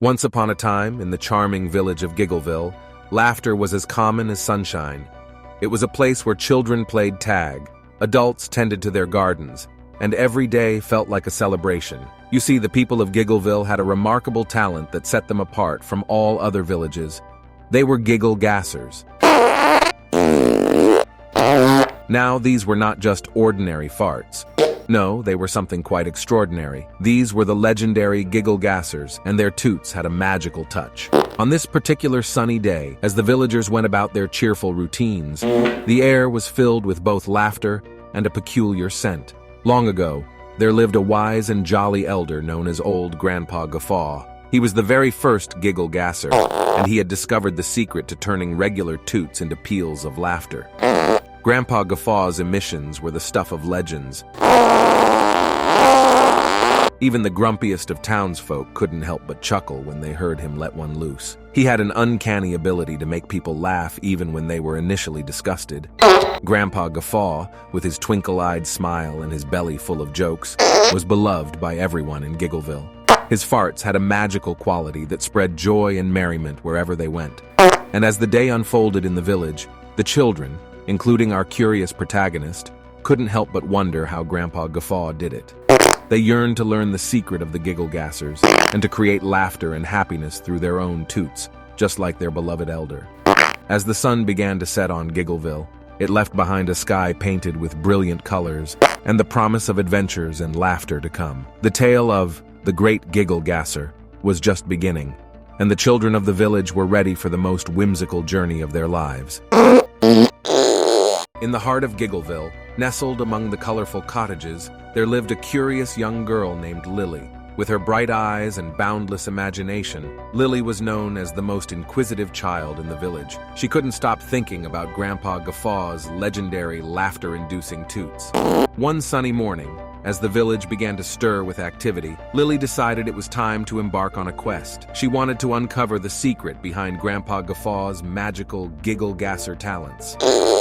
Once upon a time, in the charming village of Giggleville, laughter was as common as sunshine. It was a place where children played tag, adults tended to their gardens, and every day felt like a celebration. You see, the people of Giggleville had a remarkable talent that set them apart from all other villages. They were Giggle Gassers. Now, these were not just ordinary farts. No, they were something quite extraordinary. These were the legendary Giggle Gassers, and their toots had a magical touch. On this particular sunny day, as the villagers went about their cheerful routines, the air was filled with both laughter and a peculiar scent. Long ago, there lived a wise and jolly elder known as Old Grandpa Guffaw. He was the very first Giggle Gasser, and he had discovered the secret to turning regular toots into peals of laughter. Grandpa Guffaw's emissions were the stuff of legends. Even the grumpiest of townsfolk couldn't help but chuckle when they heard him let one loose. He had an uncanny ability to make people laugh even when they were initially disgusted. Grandpa Guffaw, with his twinkle-eyed smile and his belly full of jokes, was beloved by everyone in Giggleville. His farts had a magical quality that spread joy and merriment wherever they went. And as the day unfolded in the village, the children, including our curious protagonist, couldn't help but wonder how Grandpa Guffaw did it. They yearned to learn the secret of the Giggle Gassers and to create laughter and happiness through their own toots, just like their beloved elder. As the sun began to set on Giggleville, it left behind a sky painted with brilliant colors and the promise of adventures and laughter to come. The tale of the Great Giggle Gasser was just beginning, and the children of the village were ready for the most whimsical journey of their lives. In the heart of Giggleville, nestled among the colorful cottages, there lived a curious young girl named Lily. With her bright eyes and boundless imagination, Lily was known as the most inquisitive child in the village. She couldn't stop thinking about Grandpa Guffaw's legendary laughter-inducing toots. One sunny morning, as the village began to stir with activity, Lily decided it was time to embark on a quest. She wanted to uncover the secret behind Grandpa Guffaw's magical Giggle Gasser talents.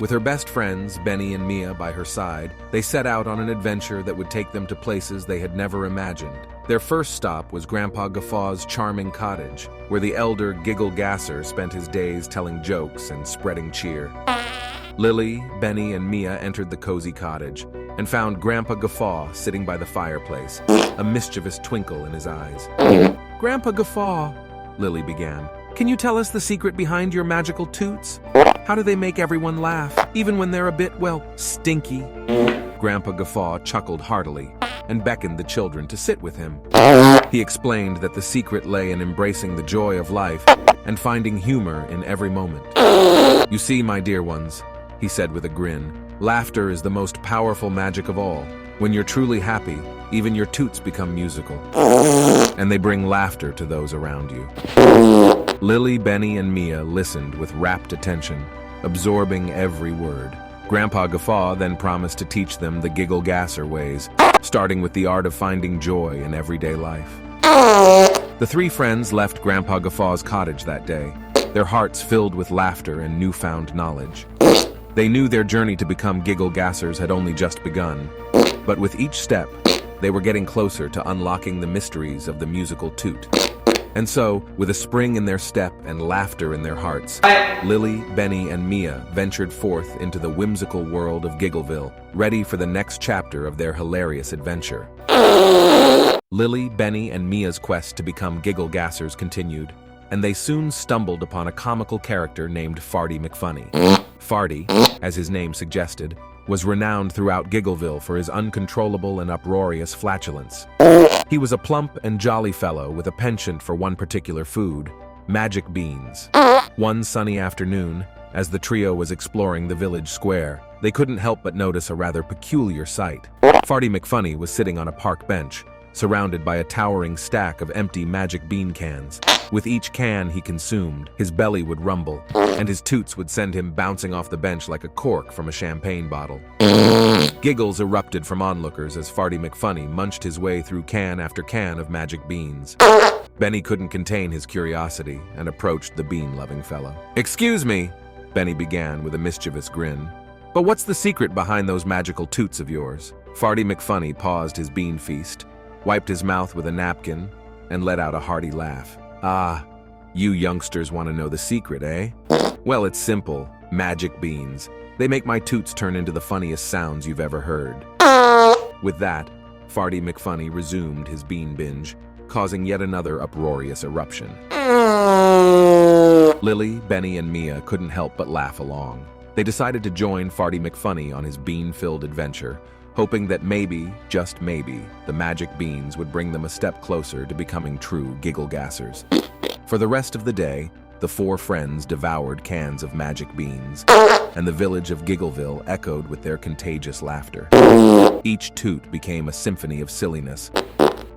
With her best friends, Benny and Mia, by her side, they set out on an adventure that would take them to places they had never imagined. Their first stop was Grandpa Guffaw's charming cottage, where the elder Giggle Gasser spent his days telling jokes and spreading cheer. Lily, Benny, and Mia entered the cozy cottage and found Grandpa Guffaw sitting by the fireplace, a mischievous twinkle in his eyes. "Grandpa Guffaw," Lily began, "can you tell us the secret behind your magical toots? How do they make everyone laugh, even when they're a bit, well, stinky?" Grandpa Guffaw chuckled heartily and beckoned the children to sit with him. He explained that the secret lay in embracing the joy of life and finding humor in every moment. "You see, my dear ones," he said with a grin, "laughter is the most powerful magic of all. When you're truly happy, even your toots become musical, and they bring laughter to those around you." Lily, Benny, and Mia listened with rapt attention, absorbing every word. Grandpa Guffaw then promised to teach them the Giggle Gasser ways, starting with the art of finding joy in everyday life. The three friends left Grandpa Guffaw's cottage that day, their hearts filled with laughter and newfound knowledge. They knew their journey to become Giggle Gassers had only just begun, but with each step, they were getting closer to unlocking the mysteries of the musical toot. And so, with a spring in their step and laughter in their hearts, Lily, Benny, and Mia ventured forth into the whimsical world of Giggleville, ready for the next chapter of their hilarious adventure. Lily, Benny, and Mia's quest to become Giggle Gassers continued, and they soon stumbled upon a comical character named Farty McFunny. Farty, as his name suggested, was renowned throughout Giggleville for his uncontrollable and uproarious flatulence. He was a plump and jolly fellow with a penchant for one particular food, magic beans. One sunny afternoon, as the trio was exploring the village square, they couldn't help but notice a rather peculiar sight. Farty McFunny was sitting on a park bench, surrounded by a towering stack of empty magic bean cans. With each can he consumed, his belly would rumble, and his toots would send him bouncing off the bench like a cork from a champagne bottle. Giggles erupted from onlookers as Farty McFunny munched his way through can after can of magic beans. Benny couldn't contain his curiosity and approached the bean-loving fellow. "Excuse me," Benny began with a mischievous grin, "but what's the secret behind those magical toots of yours?" Farty McFunny paused his bean feast, wiped his mouth with a napkin, and let out a hearty laugh. Ah, you youngsters want to know the secret, eh? Well, it's simple. Magic beans. They make my toots turn into the funniest sounds you've ever heard. With that, Farty McFunny resumed his bean binge, causing yet another uproarious eruption. Lily, Benny, and Mia couldn't help but laugh along. They decided to join Farty McFunny on his bean-filled adventure, hoping that maybe, just maybe, the magic beans would bring them a step closer to becoming true Giggle Gassers. For the rest of the day, the four friends devoured cans of magic beans, and the village of Giggleville echoed with their contagious laughter. Each toot became a symphony of silliness,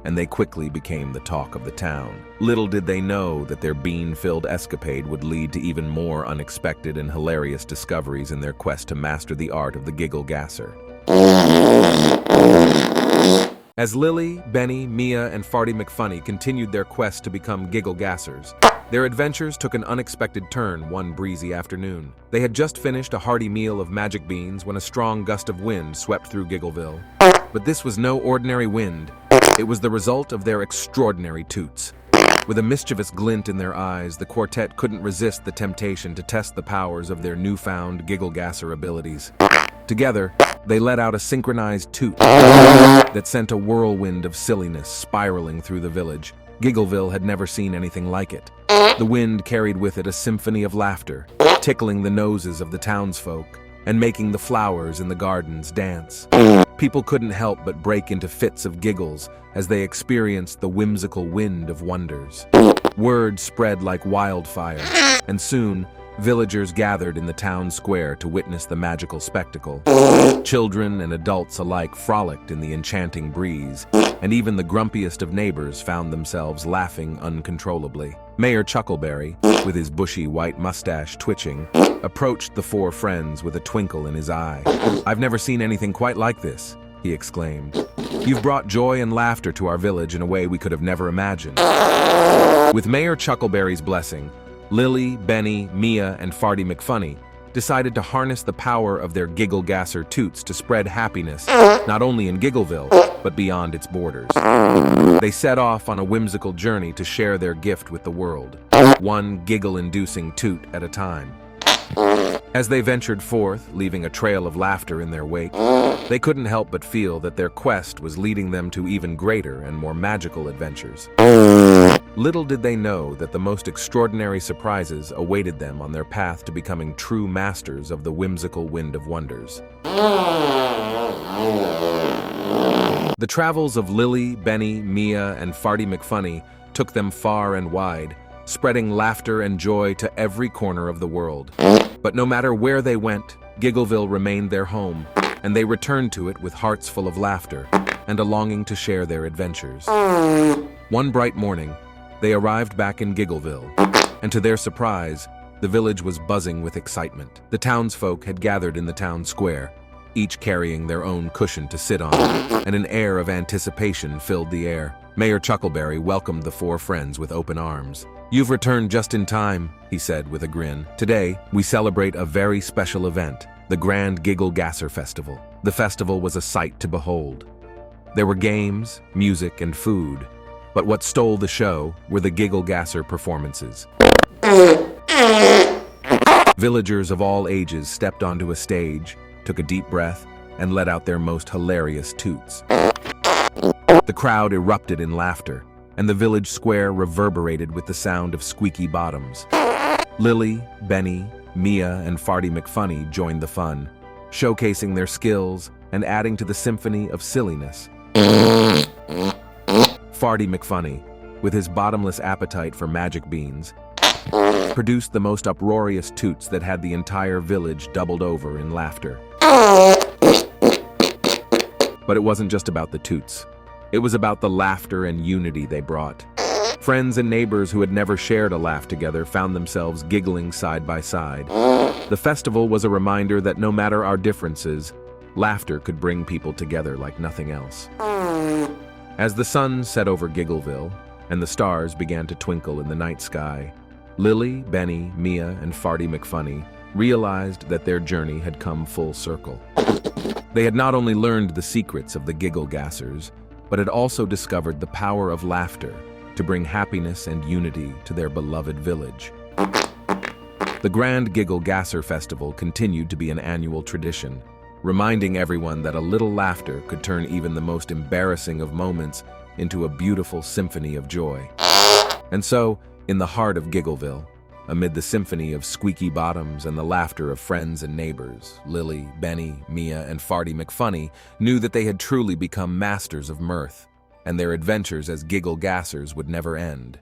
and they quickly became the talk of the town. Little did they know that their bean-filled escapade would lead to even more unexpected and hilarious discoveries in their quest to master the art of the Giggle Gasser. As Lily, Benny, Mia, and Farty McFunny continued their quest to become Giggle Gassers, their adventures took an unexpected turn one breezy afternoon. They had just finished a hearty meal of magic beans when a strong gust of wind swept through Giggleville. But this was no ordinary wind. It was the result of their extraordinary toots. With a mischievous glint in their eyes, the quartet couldn't resist the temptation to test the powers of their newfound Giggle Gasser abilities. Together, they let out a synchronized toot that sent a whirlwind of silliness spiraling through the village. Giggleville had never seen anything like it. The wind carried with it a symphony of laughter, tickling the noses of the townsfolk and making the flowers in the gardens dance. People couldn't help but break into fits of giggles as they experienced the whimsical wind of wonders. Word spread like wildfire, and soon, villagers gathered in the town square to witness the magical spectacle. Children and adults alike frolicked in the enchanting breeze, and even the grumpiest of neighbors found themselves laughing uncontrollably. Mayor Chuckleberry, with his bushy white mustache twitching, approached the four friends with a twinkle in his eye. "I've never seen anything quite like this," he exclaimed. "You've brought joy and laughter to our village in a way we could have never imagined." With Mayor Chuckleberry's blessing, Lily, Benny, Mia, and Farty McFunny decided to harness the power of their Giggle Gasser toots to spread happiness, not only in Giggleville, but beyond its borders. They set off on a whimsical journey to share their gift with the world, one giggle-inducing toot at a time. As they ventured forth, leaving a trail of laughter in their wake, they couldn't help but feel that their quest was leading them to even greater and more magical adventures. Little did they know that the most extraordinary surprises awaited them on their path to becoming true masters of the whimsical wind of wonders. The travels of Lily, Benny, Mia, and Farty McFunny took them far and wide, spreading laughter and joy to every corner of the world. But no matter where they went, Giggleville remained their home, and they returned to it with hearts full of laughter and a longing to share their adventures. One bright morning, they arrived back in Giggleville, and to their surprise, the village was buzzing with excitement. The townsfolk had gathered in the town square, each carrying their own cushion to sit on, and an air of anticipation filled the air. Mayor Chuckleberry welcomed the four friends with open arms. "You've returned just in time," he said with a grin. "Today, we celebrate a very special event, the Grand Giggle Gasser Festival." The festival was a sight to behold. There were games, music, and food, but what stole the show were the Giggle Gasser performances. Villagers of all ages stepped onto a stage, took a deep breath, and let out their most hilarious toots. The crowd erupted in laughter, and the village square reverberated with the sound of squeaky bottoms. Lily, Benny, Mia, and Farty McFunny joined the fun, showcasing their skills and adding to the symphony of silliness. Farty McFunny, with his bottomless appetite for magic beans, produced the most uproarious toots that had the entire village doubled over in laughter. But it wasn't just about the toots. It was about the laughter and unity they brought. Friends and neighbors who had never shared a laugh together found themselves giggling side by side. The festival was a reminder that no matter our differences, laughter could bring people together like nothing else. As the sun set over Giggleville and the stars began to twinkle in the night sky, Lily, Benny, Mia, and Farty McFunny realized that their journey had come full circle. They had not only learned the secrets of the Giggle Gassers, but had also discovered the power of laughter to bring happiness and unity to their beloved village. The Grand Giggle Gasser Festival continued to be an annual tradition, reminding everyone that a little laughter could turn even the most embarrassing of moments into a beautiful symphony of joy. And so, in the heart of Giggleville, amid the symphony of squeaky bottoms and the laughter of friends and neighbors, Lily, Benny, Mia, and Farty McFunny knew that they had truly become masters of mirth, and their adventures as Giggle Gassers would never end.